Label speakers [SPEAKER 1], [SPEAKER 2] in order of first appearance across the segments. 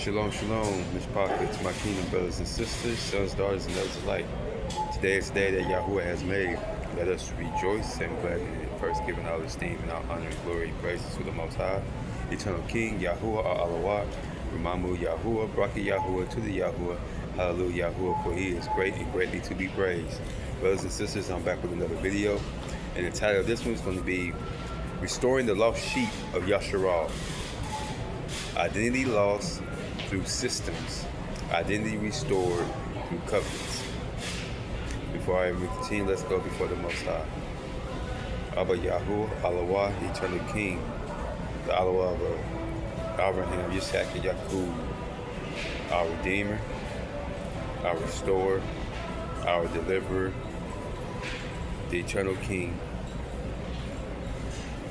[SPEAKER 1] Shalom, shalom, Mishpaka, to my kingdom brothers and sisters, sons, daughters, and others alike. Today is the day that Yahuwah has made. Let us rejoice and be glad in it. First, giving all esteem and all honor and glory and praises to the Most High, Eternal King, Yahuwah, Alawah, Ramamu Yahuwah, Braka Yahuwah, to the Yahuwah, Hallelujah Yahuwah, for He is great and greatly to be praised. Brothers and sisters, I'm back with another video, and the title of this one is going to be Restoring the Lost Sheep of Yashar'Al. Identity lost through systems. Identity restored through covenants. Before I continue, let's go before the Most High. Abba Yahuwah, Alawah, Eternal King, the Alawah of Abraham, Yitzhak, and Yaqub, our Redeemer, our Restorer, our Deliverer, the Eternal King.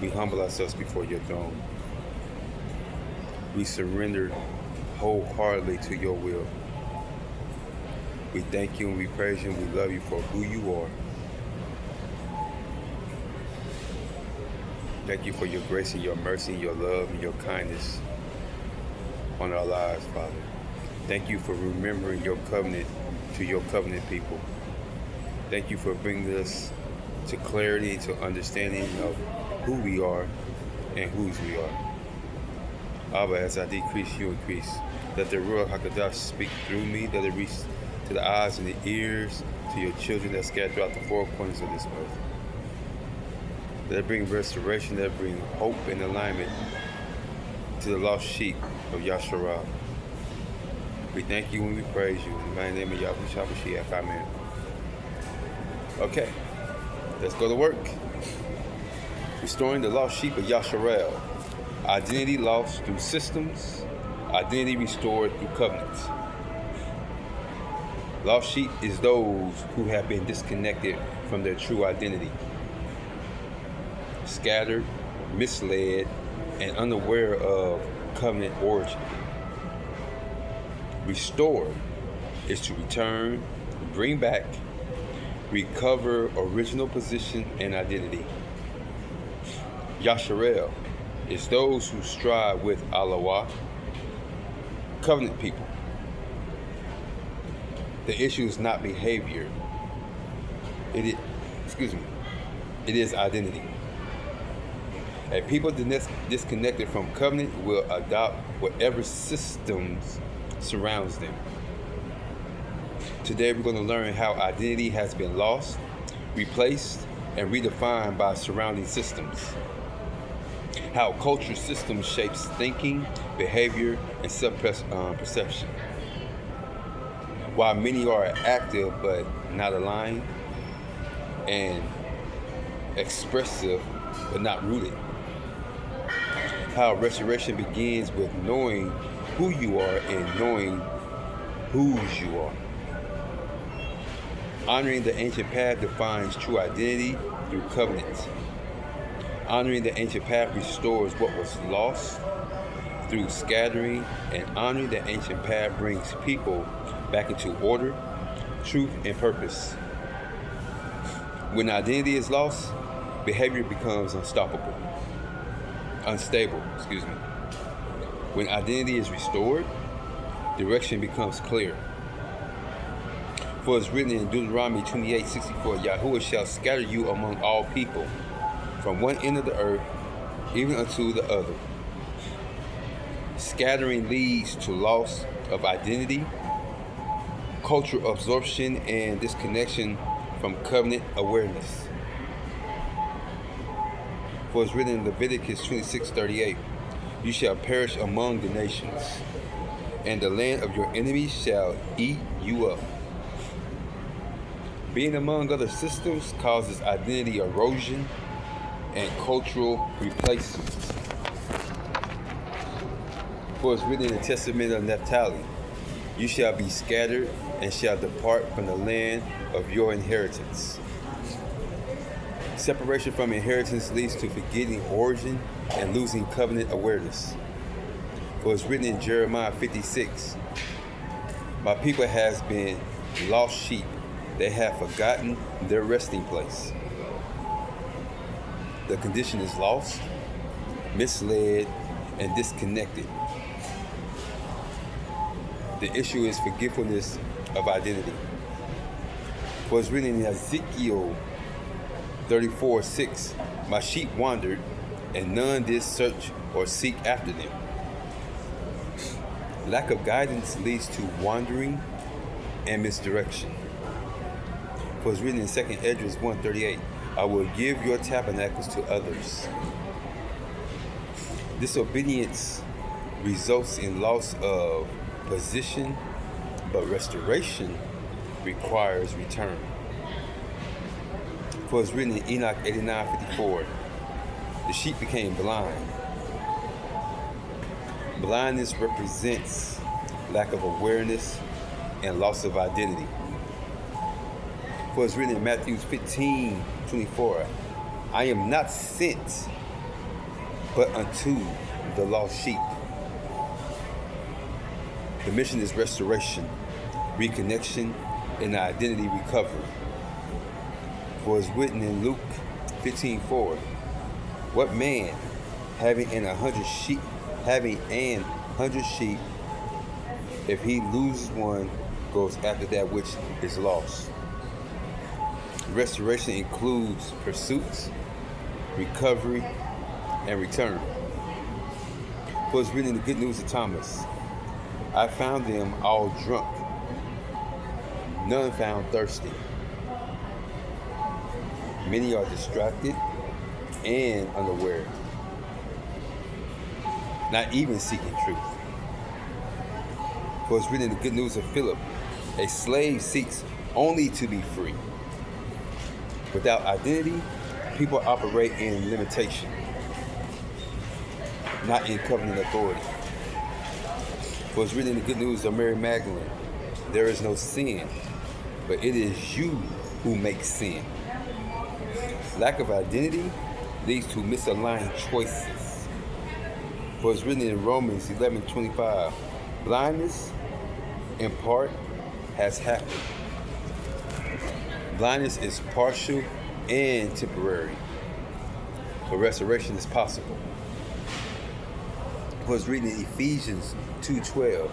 [SPEAKER 1] We humble ourselves before your throne. We surrender wholeheartedly to your will. We thank you and we praise you and we love you for who you are. Thank you for your grace and your mercy and your love and your kindness on our lives, Father. Thank you for remembering your covenant to your covenant people. Thank you for bringing us to clarity, to understanding of who we are and whose we are. Abba, as I decrease, you increase. Let the Ruach HaKodesh speak through me. Let it reach to the eyes and the ears to your children that scattered throughout the four corners of this earth. Let it bring restoration. Let it bring hope and alignment to the lost sheep of Yashar'Al. We thank you and we praise you. In the mighty name of Yahushua HaMashiach, amen. Okay, let's go to work. Restoring the lost sheep of Yashar'Al. Identity lost through systems. Identity restored through covenants. Lost sheep is those who have been disconnected from their true identity, scattered, misled, and unaware of covenant origin. Restored is to return, bring back, recover original position and identity. Yashar'Al is those who strive with Alawah, covenant people. The issue is not behavior. It is identity. A people disconnected from covenant will adopt whatever systems surrounds them. Today we're going to learn how identity has been lost, replaced, and redefined by surrounding systems. How culture systems shapes thinking, behavior, and self-perception. While many are active but not aligned, and expressive but not rooted. How restoration begins with knowing who you are and knowing whose you are. Honoring the ancient path defines true identity through covenants. Honoring the ancient path restores what was lost through scattering, and honoring the ancient path brings people back into order, truth, and purpose. When identity is lost, behavior becomes unstable. When identity is restored, direction becomes clear. For it's written in Deuteronomy 28:64, Yahuwah shall scatter you among all people, from one end of the earth even unto the other. Scattering leads to loss of identity, cultural absorption, and disconnection from covenant awareness. For it's written in Leviticus 26:38, you shall perish among the nations, and the land of your enemies shall eat you up. Being among other systems causes identity erosion and cultural replacement. For it's written in the Testament of Naphtali, you shall be scattered and shall depart from the land of your inheritance. Separation from inheritance leads to forgetting origin and losing covenant awareness. For it's written in Jeremiah 56, my people has been lost sheep. They have forgotten their resting place. The condition is lost, misled, and disconnected. The issue is forgetfulness of identity. For it's written in Ezekiel 34:6, my sheep wandered, and none did search or seek after them. Lack of guidance leads to wandering and misdirection. For it's written in 2 Esdras 1:38, I will give your tabernacles to others. Disobedience results in loss of position, but restoration requires return. For it's written in Enoch 89:54, the sheep became blind. Blindness represents lack of awareness and loss of identity. For it's written in Matthew 15:24, I am not sent but unto the lost sheep. The mission is restoration, reconnection, and identity recovery. For it's written in Luke 15:4, what man having an 100 sheep, if he loses one, goes after that which is lost. Restoration includes pursuits, recovery, and return. For it's written in the Good News of Thomas, I found them all drunk, none found thirsty. Many are distracted and unaware, not even seeking truth. For it's written in the Good News of Philip, a slave seeks only to be free. Without identity, people operate in limitation, not in covenant authority. For it's written in the Good News of Mary Magdalene, there is no sin, but it is you who make sin. Lack of identity leads to misaligned choices. For it's written in Romans 11:25, blindness in part has happened. Blindness is partial and temporary, but restoration is possible. For it's written in Ephesians 2:12,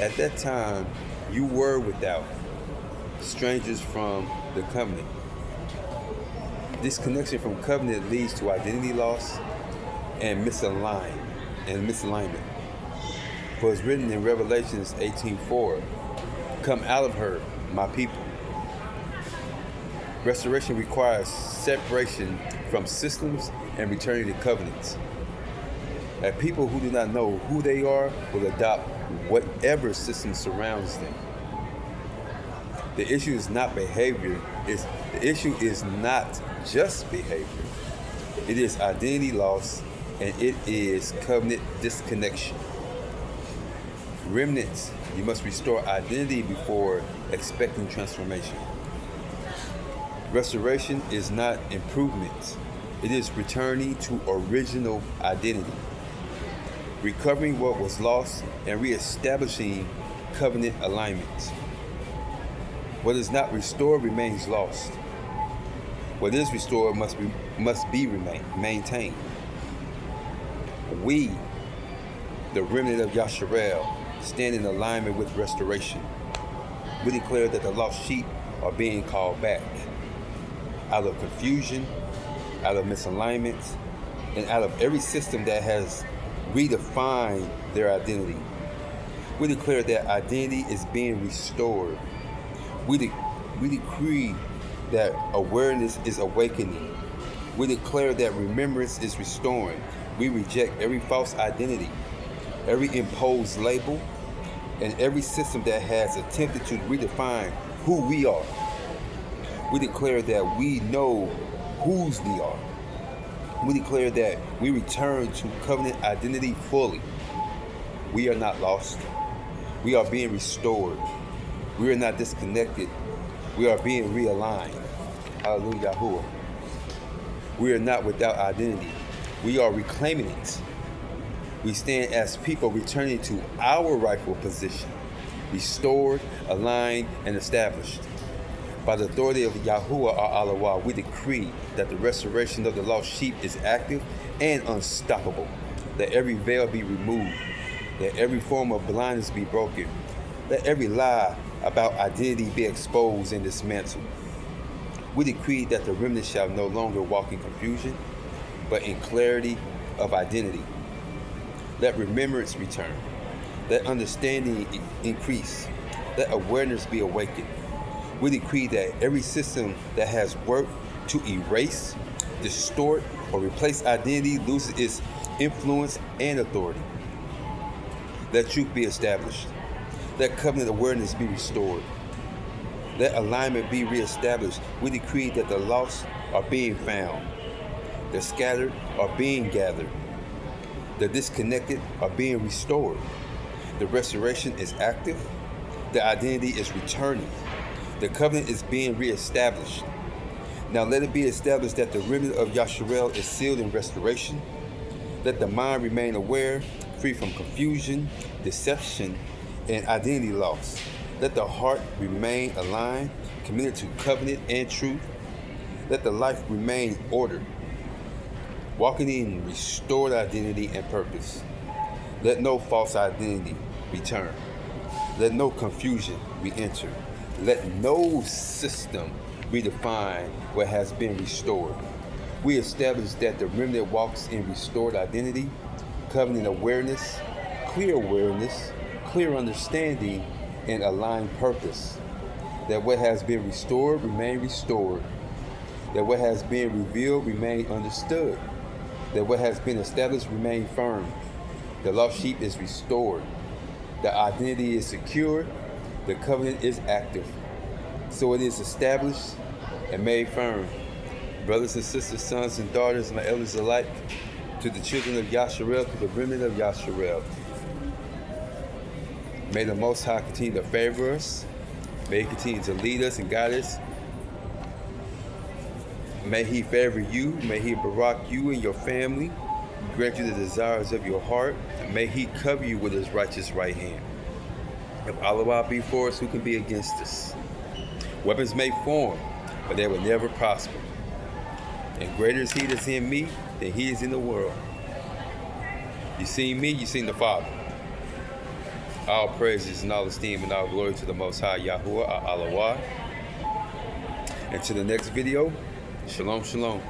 [SPEAKER 1] at that time you were without, strangers from the covenant. Disconnection from covenant leads to identity loss and misalignment. For it's written in Revelations 18:4, come out of her, my people. Restoration requires separation from systems and returning to covenants. And people who do not know who they are will adopt whatever system surrounds them. The issue is not behavior. The issue is not just behavior. It is identity loss, and it is covenant disconnection. Remnants, you must restore identity before expecting transformation. Restoration is not improvement. It is returning to original identity, recovering what was lost and reestablishing covenant alignment. What is not restored remains lost. What is restored must be maintained. We, the remnant of Yashar'Al, stand in alignment with restoration. We declare that the lost sheep are being called back out of confusion, out of misalignment, and out of every system that has redefined their identity. We declare that identity is being restored. We decree that awareness is awakening. We declare that remembrance is restoring. We reject every false identity, every imposed label, and every system that has attempted to redefine who we are. We declare that we know whose we are. We declare that we return to covenant identity fully. We are not lost. We are being restored. We are not disconnected. We are being realigned. Hallelujah. We are not without identity. We are reclaiming it. We stand as people returning to our rightful position, restored, aligned, and established. By the authority of Yahuwah our we decree that the restoration of the lost sheep is active and unstoppable. That every veil be removed. That every form of blindness be broken. Let every lie about identity be exposed and dismantled. We decree that the remnant shall no longer walk in confusion, but in clarity of identity. Let remembrance return. Let understanding increase. Let awareness be awakened. We decree that every system that has worked to erase, distort, or replace identity loses its influence and authority. Let truth be established. Let covenant awareness be restored. Let alignment be reestablished. We decree that the lost are being found. The scattered are being gathered. The disconnected are being restored. The restoration is active. The identity is returning. The covenant is being reestablished. Now let it be established that the remnant of Yashar'Al is sealed in restoration. Let the mind remain aware, free from confusion, deception, and identity loss. Let the heart remain aligned, committed to covenant and truth. Let the life remain ordered, walking in restored identity and purpose. Let no false identity return. Let no confusion re-enter. Let no system redefine what has been restored. We establish that the remnant walks in restored identity, covenant awareness, clear understanding, and aligned purpose. That what has been restored remain restored. That what has been revealed remain understood. That what has been established remain firm. The lost sheep is restored. The identity is secure. The covenant is active. So it is established and made firm. Brothers and sisters, sons and daughters, my elders alike, to the children of Yashar'Al, to the remnant of Yashar'Al. May the Most High continue to favor us. May He continue to lead us and guide us. May He favor you. May He barak you and your family. Grant you the desires of your heart. And may He cover you with His righteous right hand. If Allah be for us, who can be against us? Weapons may form, but they will never prosper. And greater is He that's in me than he is in the world. You seen me, you seen the Father. All praises and all esteem and all glory to the Most High Yahuwah, Allah. And to the next video, shalom, shalom.